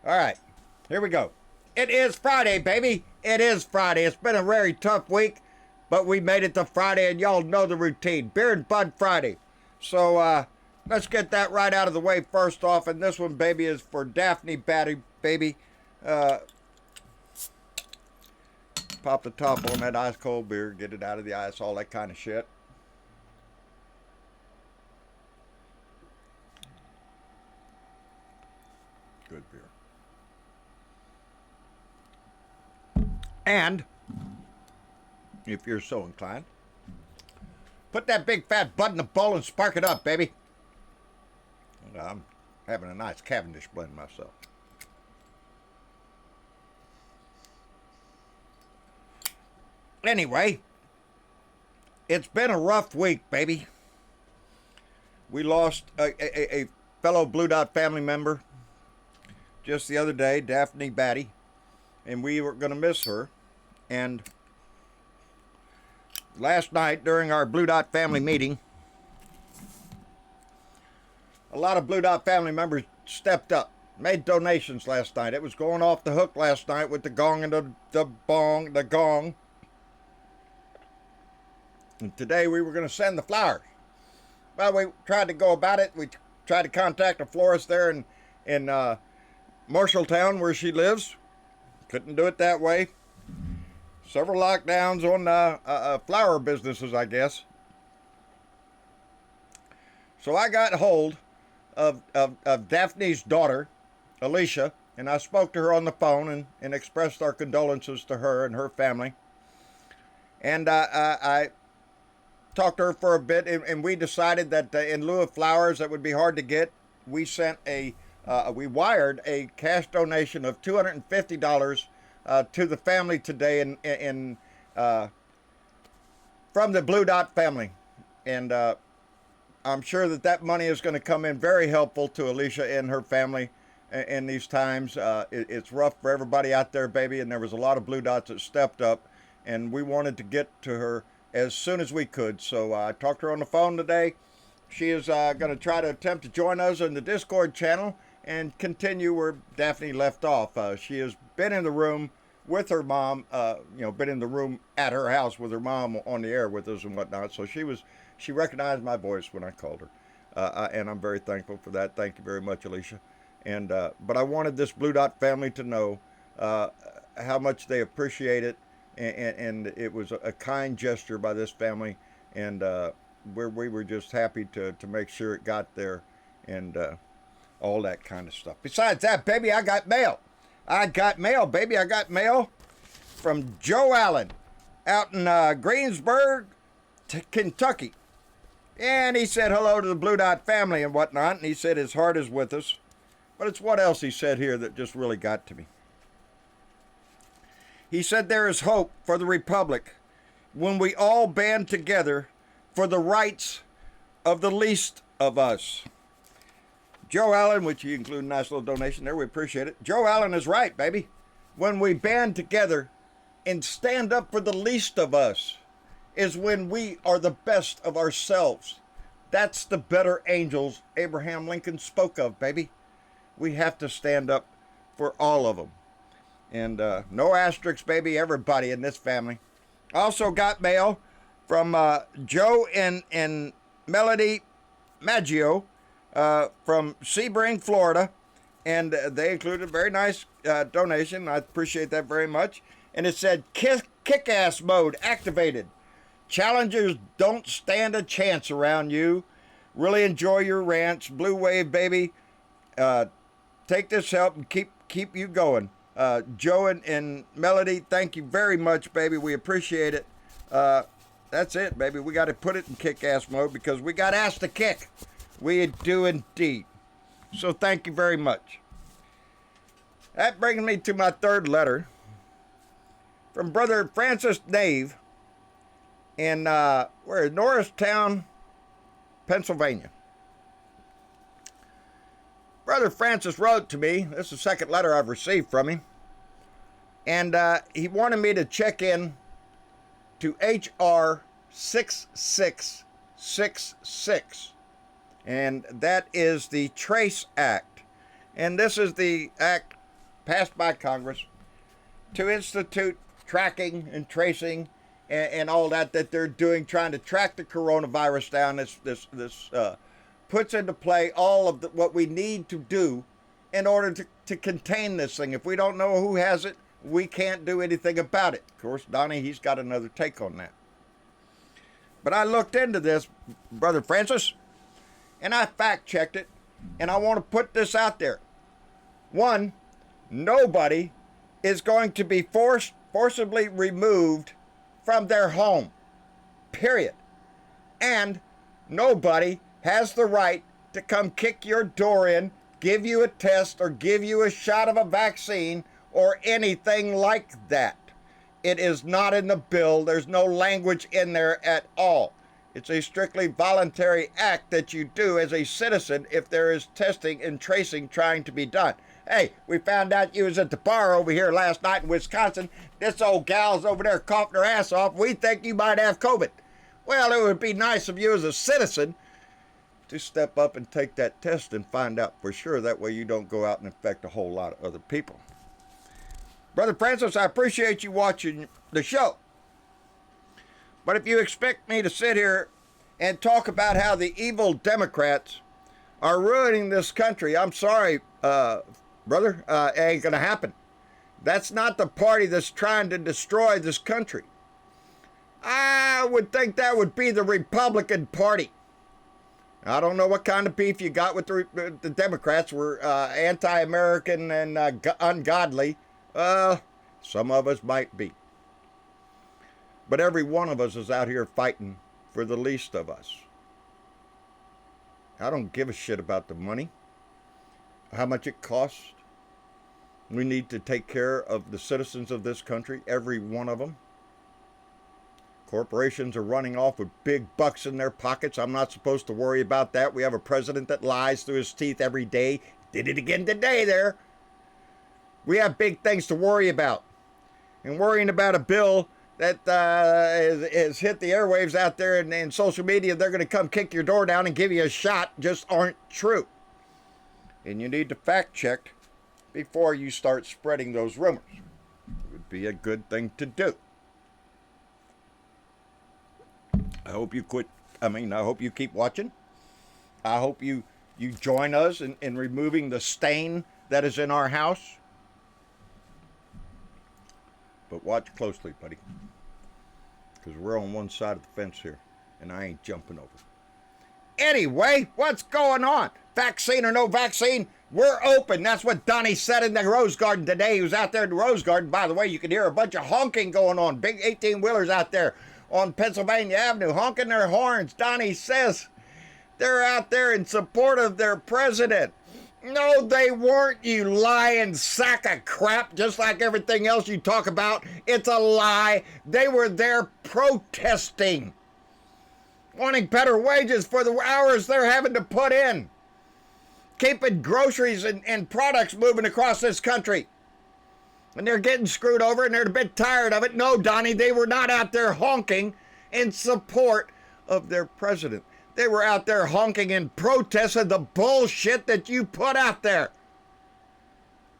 All right, here we go. It is Friday, baby. It is Friday. It's been a very tough week, but we made it to Friday, and y'all know the routine. Beer and Bud Friday. So let's get that right out of the way first off. And this one, baby, is for Daphne Batty, baby. Pop the top on that ice cold beer, get it out of the ice, all that kind of shit. Good beer. And, if you're so inclined, put that big fat bud in the bowl and spark it up, baby. And I'm having a nice Cavendish blend myself. Anyway, it's been a rough week, baby. We lost a fellow Blue Dot family member just the other day, Daphne Batty, and we were going to miss her. And last night during our Blue Dot family meeting, a lot of Blue Dot family members stepped up, made donations last night. It was going off the hook last night with the gong and the gong. And today we were going to send the flowers. Well, we tried to go about it. We tried to contact a florist there in Marshalltown where she lives. Couldn't do it that way. Several lockdowns on flower businesses, I guess. So I got hold of Daphne's daughter, Alicia, and I spoke to her on the phone and expressed our condolences to her and her family. And I talked to her for a bit, and we decided that in lieu of flowers that would be hard to get, we wired a cash donation of $250 to the family today from the Blue Dot family. And I'm sure that money is going to come in very helpful to Alicia and her family in these times. It's rough for everybody out there, baby, and there was a lot of Blue Dots that stepped up, and we wanted to get to her as soon as we could. So I talked to her on the phone today. She is going to try to attempt to join us in the Discord channel and continue where Daphne left off. She has been in the room with her mom, been in the room at her house with her mom on the air with us and whatnot. So she recognized my voice when I called her, and I'm very thankful for that. Thank you very much, Alicia. And but I wanted this Blue Dot family to know how much they appreciate it, and it was a kind gesture by this family, and we were just happy to make sure it got there, and all that kind of stuff. Besides that, baby, I got mail. I got mail, baby. I got mail from Joe Allen out in Greensburg, Kentucky. And he said hello to the Blue Dot family and whatnot, and he said his heart is with us. But it's what else he said here that just really got to me. He said there is hope for the Republic when we all band together for the rights of the least of us. Joe Allen, which you include a nice little donation there, we appreciate it. Joe Allen is right, baby. When we band together and stand up for the least of us is when we are the best of ourselves. That's the better angels Abraham Lincoln spoke of, baby. We have to stand up for all of them. And no asterisks, baby, everybody in this family. Also got mail from Joe and Melody Maggio from Sebring, Florida. And they included a very nice donation. I appreciate that very much. And it said, kick-ass mode activated. Challengers don't stand a chance around you. Really enjoy your rants. Blue Wave, baby. Take this help and keep you going. Joe and Melody, thank you very much, baby. We appreciate it. That's it, baby. We got to put it in kick-ass mode because we got ass to kick. We do indeed. So thank you very much. That brings me to my third letter from Brother Francis Nave in Norristown, Pennsylvania. Brother Francis wrote to me. This is the second letter I've received from him. And he wanted me to check in to HR 6666. And that is the Trace Act. And this is the act passed by Congress to institute tracking and tracing and all that they're doing, trying to track the coronavirus down. This puts into play all of what we need to do in order to contain this thing. If we don't know who has it, we can't do anything about it. Of course, Donnie, he's got another take on that. But I looked into this, Brother Francis, and I fact-checked it, and I want to put this out there. One, nobody is going to be forcibly removed from their home, period. And nobody has the right to come kick your door in, give you a test, or give you a shot of a vaccine, or anything like that. It is not in the bill. There's no language in there at all. It's a strictly voluntary act that you do as a citizen if there is testing and tracing trying to be done. Hey, we found out you was at the bar over here last night in Wisconsin. This old gal's over there coughing her ass off. We think you might have COVID. Well, it would be nice of you as a citizen to step up and take that test and find out for sure. That way you don't go out and infect a whole lot of other people. Brother Francis, I appreciate you watching the show. But if you expect me to sit here and talk about how the evil Democrats are ruining this country, I'm sorry, brother, it ain't going to happen. That's not the party that's trying to destroy this country. I would think that would be the Republican Party. I don't know what kind of beef you got with the Democrats. We're anti-American and ungodly. Some of us might be. But every one of us is out here fighting for the least of us. I don't give a shit about the money, how much it costs. We need to take care of the citizens of this country, every one of them. Corporations are running off with big bucks in their pockets. I'm not supposed to worry about that. We have a president that lies through his teeth every day. Did it again today there. We have big things to worry about. And worrying about a bill that has hit the airwaves out there and social media, they're going to come kick your door down and give you a shot, just aren't true. And you need to fact check before you start spreading those rumors. It would be a good thing to do. I hope you keep watching. I hope you join us in removing the stain that is in our house. But watch closely, buddy, because we're on one side of the fence here, and I ain't jumping over. Anyway, what's going on? Vaccine or no vaccine, we're open. That's what Donnie said in the Rose Garden today. He was out there in the Rose Garden. By the way, you could hear a bunch of honking going on. Big 18-wheelers out there on Pennsylvania Avenue honking their horns. Donnie says they're out there in support of their president. No, they weren't, you lying sack of crap, just like everything else you talk about. It's a lie. They were there protesting, wanting better wages for the hours they're having to put in, keeping groceries and products moving across this country. And they're getting screwed over and they're a bit tired of it. No, Donnie, they were not out there honking in support of their president. They were out there honking in protest of the bullshit that you put out there.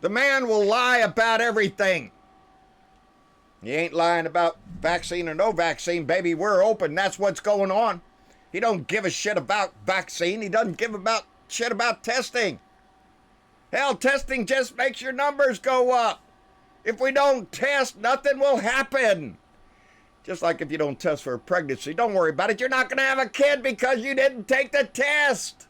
The man will lie about everything. He ain't lying about vaccine or no vaccine, baby. We're open. That's what's going on. He don't give a shit about vaccine. He doesn't give a shit about testing. Hell, testing just makes your numbers go up. If we don't test, nothing will happen. Just like if you don't test for a pregnancy, don't worry about it. You're not going to have a kid because you didn't take the test.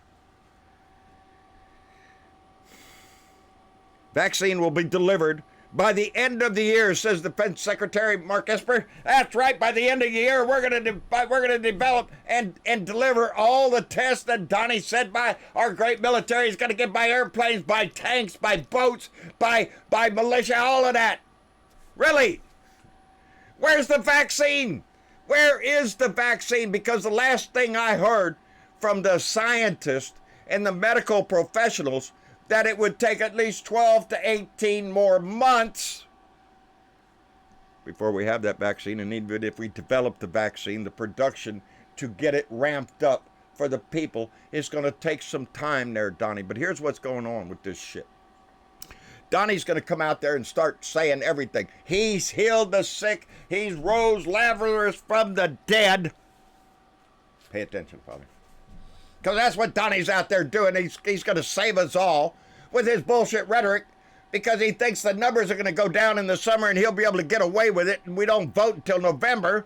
Vaccine will be delivered by the end of the year, says Defense Secretary Mark Esper. That's right. By the end of the year, we're going to develop and deliver all the tests that Donnie said by our great military is going to get by airplanes, by tanks, by boats, by militia, all of that. Really? Where's the vaccine? Where is the vaccine? Because the last thing I heard from the scientists and the medical professionals that it would take at least 12 to 18 more months before we have that vaccine. And even if we develop the vaccine, the production to get it ramped up for the people is going to take some time there, Donnie. But here's what's going on with this shit. Donnie's going to come out there and start saying everything. He's healed the sick. He's rose Lazarus from the dead. Pay attention, Father. Because that's what Donnie's out there doing. He's going to save us all with his bullshit rhetoric because he thinks the numbers are going to go down in the summer and he'll be able to get away with it and we don't vote until November.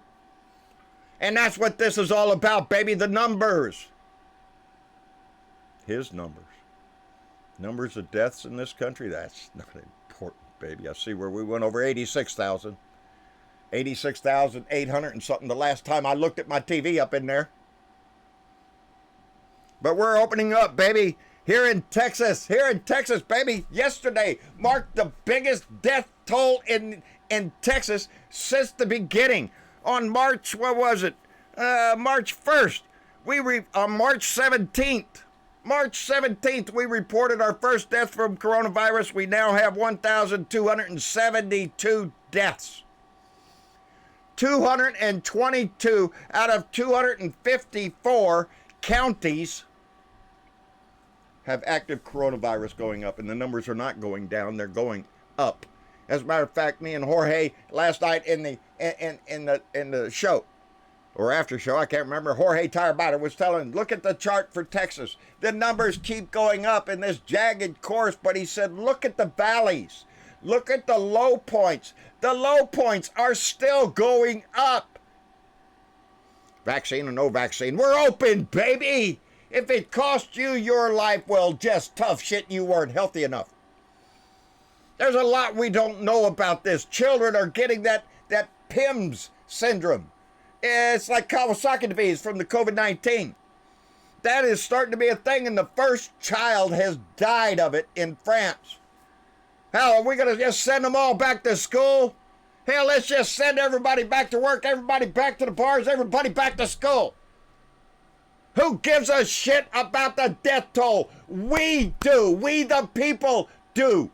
And that's what this is all about, baby, the numbers. His numbers. Numbers of deaths in this country, that's not important, baby. I see where we went over 86,000. 86,800 and something the last time I looked at my TV up in there. But we're opening up, baby, here in Texas, baby. Yesterday marked the biggest death toll in Texas since the beginning. On March, what was it? March 1st. On March 17th. March 17th, we reported our first death from coronavirus. We now have 1,272 deaths. 222 out of 254 counties have active coronavirus going up, and the numbers are not going down, they're going up. As a matter of fact, me and Jorge last night in the show, or after show, I can't remember, Jorge Tarabata was telling, look at the chart for Texas. The numbers keep going up in this jagged course, but he said, look at the valleys. Look at the low points. The low points are still going up. Vaccine or no vaccine, we're open, baby. If it cost you your life, well, just tough shit, you weren't healthy enough. There's a lot we don't know about this. Children are getting that PIMS syndrome. It's like Kawasaki disease from the COVID-19. That is starting to be a thing, and the first child has died of it in France. Hell, are we going to just send them all back to school? Hell, let's just send everybody back to work, everybody back to the bars, everybody back to school. Who gives a shit about the death toll? We do. We the people do.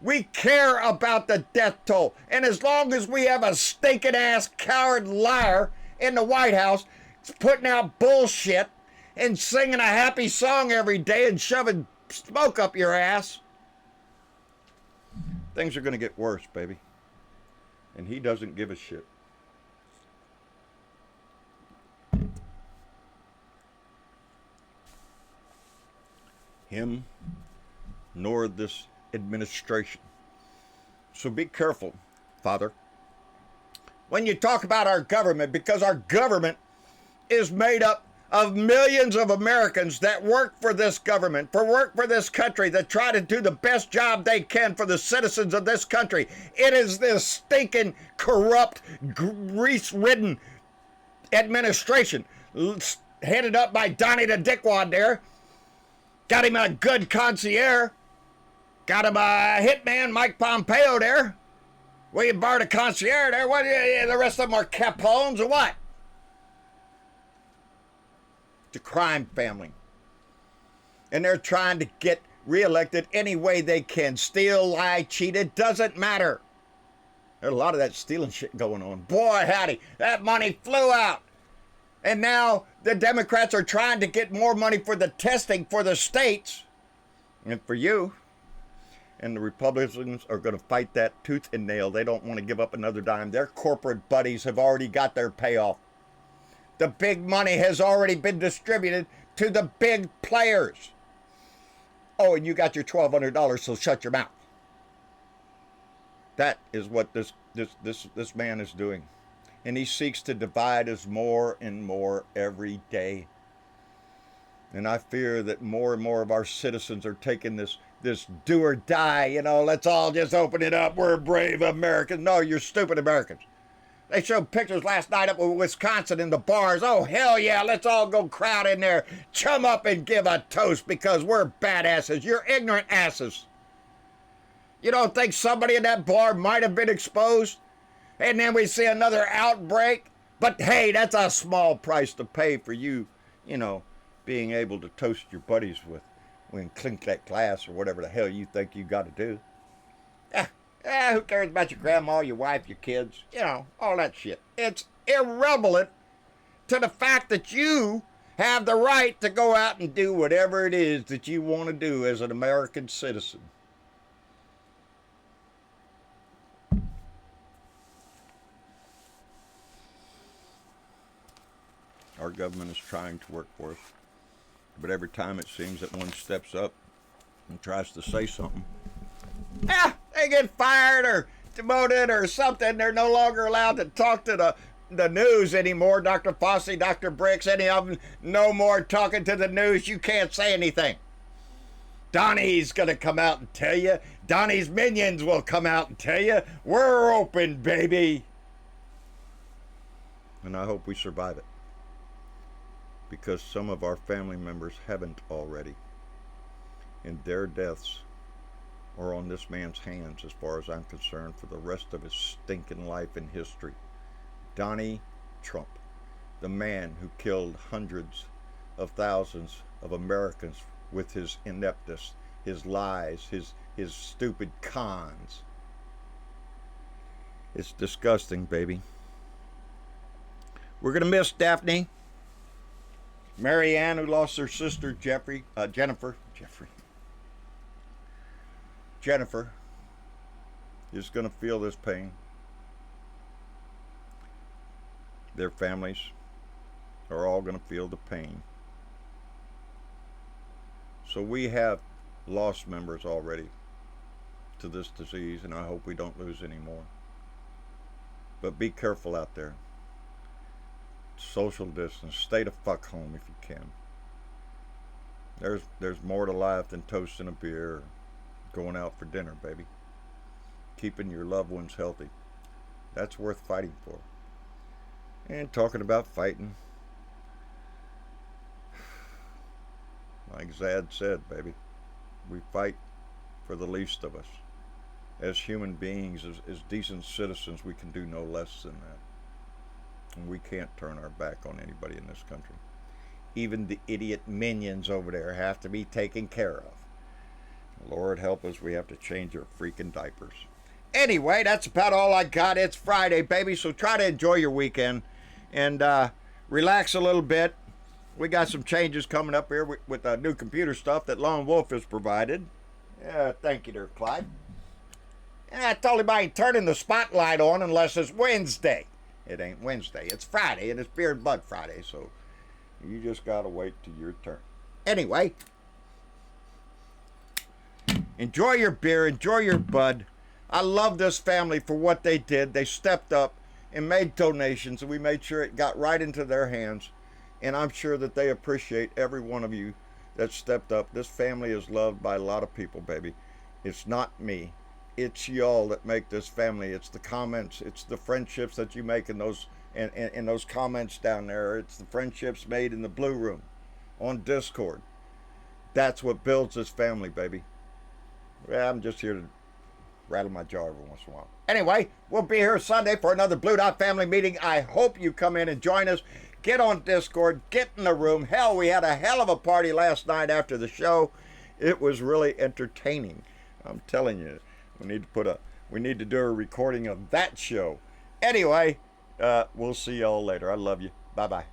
We care about the death toll. And as long as we have a stinking ass coward liar in the White House putting out bullshit and singing a happy song every day and shoving smoke up your ass, things are going to get worse, baby. And he doesn't give a shit. Him nor this administration. So be careful, Father, when you talk about our government, because our government is made up of millions of Americans that work for this government, work for this country, that try to do the best job they can for the citizens of this country. It is this stinking, corrupt, grease-ridden administration headed up by Donnie the Dickwad there. Got him a good concierge. Got him a hitman, Mike Pompeo there. William Barr the concierge there. What? The rest of them are Capones or what? It's a crime family. And they're trying to get reelected any way they can. Steal, lie, cheat. It doesn't matter. There's a lot of that stealing shit going on. Boy, howdy. That money flew out. And now the Democrats are trying to get more money for the testing for the states and for you. And the Republicans are going to fight that tooth and nail. They don't want to give up another dime. Their corporate buddies have already got their payoff. The big money has already been distributed to the big players. Oh, and you got your $1,200, so shut your mouth. That is what this man is doing. And he seeks to divide us more and more every day. And I fear that more and more of our citizens are taking this do or die, let's all just open it up. We're brave Americans. No, you're stupid Americans. They showed pictures last night up in Wisconsin in the bars. Oh, hell yeah, let's all go crowd in there, chum up and give a toast because we're badasses. You're ignorant asses. You don't think somebody in that bar might have been exposed? And then we see another outbreak. But hey, that's a small price to pay for you, being able to toast your buddies with when clink that glass or whatever the hell you think you got to do. Who cares about your grandma, your wife, your kids, all that shit. It's irrelevant to the fact that you have the right to go out and do whatever it is that you want to do as an American citizen. Our government is trying to work for us. But every time it seems that one steps up and tries to say something, they get fired or demoted or something. They're no longer allowed to talk to the news anymore. Dr. Fossey, Dr. Bricks, any of them, no more talking to the news. You can't say anything. Donnie's going to come out and tell you. Donnie's minions will come out and tell you. We're open, baby. And I hope we survive it. Because some of our family members haven't already. And their deaths are on this man's hands, as far as I'm concerned, for the rest of his stinking life in history. Donnie Trump, the man who killed hundreds of thousands of Americans with his ineptness, his lies, his stupid cons. It's disgusting, baby. We're going to miss Daphne. Mary Ann, who lost her sister, Jennifer is going to feel this pain. Their families are all going to feel the pain. So we have lost members already to this disease, and I hope we don't lose any more. But be careful out there. Social distance. Stay the fuck home if you can. There's more to life than toasting a beer or going out for dinner, baby. Keeping your loved ones healthy. That's worth fighting for. And talking about fighting, like Zad said, baby, we fight for the least of us. As human beings, as decent citizens, we can do no less than that. And we can't turn our back on anybody in this country. Even the idiot minions over there have to be taken care of. Lord help us, we have to change our freaking diapers. Anyway, that's about all I got. It's Friday, baby, so try to enjoy your weekend and relax a little bit. We got some changes coming up here with new computer stuff that Lone Wolf has provided. Yeah, thank you there, Clyde. And I told him I ain't turning the spotlight on unless it's Wednesday. It ain't Wednesday. It's Friday, and it's Beer and Bud Friday, so you just gotta wait till your turn. Anyway, enjoy your beer, enjoy your bud. I love this family for what they did. They stepped up and made donations, and we made sure it got right into their hands. And I'm sure that they appreciate every one of you that stepped up. This family is loved by a lot of people, baby. It's not me. It's y'all that make this family. It's the comments. It's the friendships that you make in those comments down there. It's the friendships made in the Blue Room on Discord. That's what builds this family, baby. Well, I'm just here to rattle my jaw every once in a while. Anyway, we'll be here Sunday for another Blue Dot family meeting. I hope you come in and join us. Get on Discord. Get in the room. Hell, we had a hell of a party last night after the show. It was really entertaining. I'm telling you. We need to do a recording of that show. Anyway, we'll see y'all later. I love you. Bye-bye.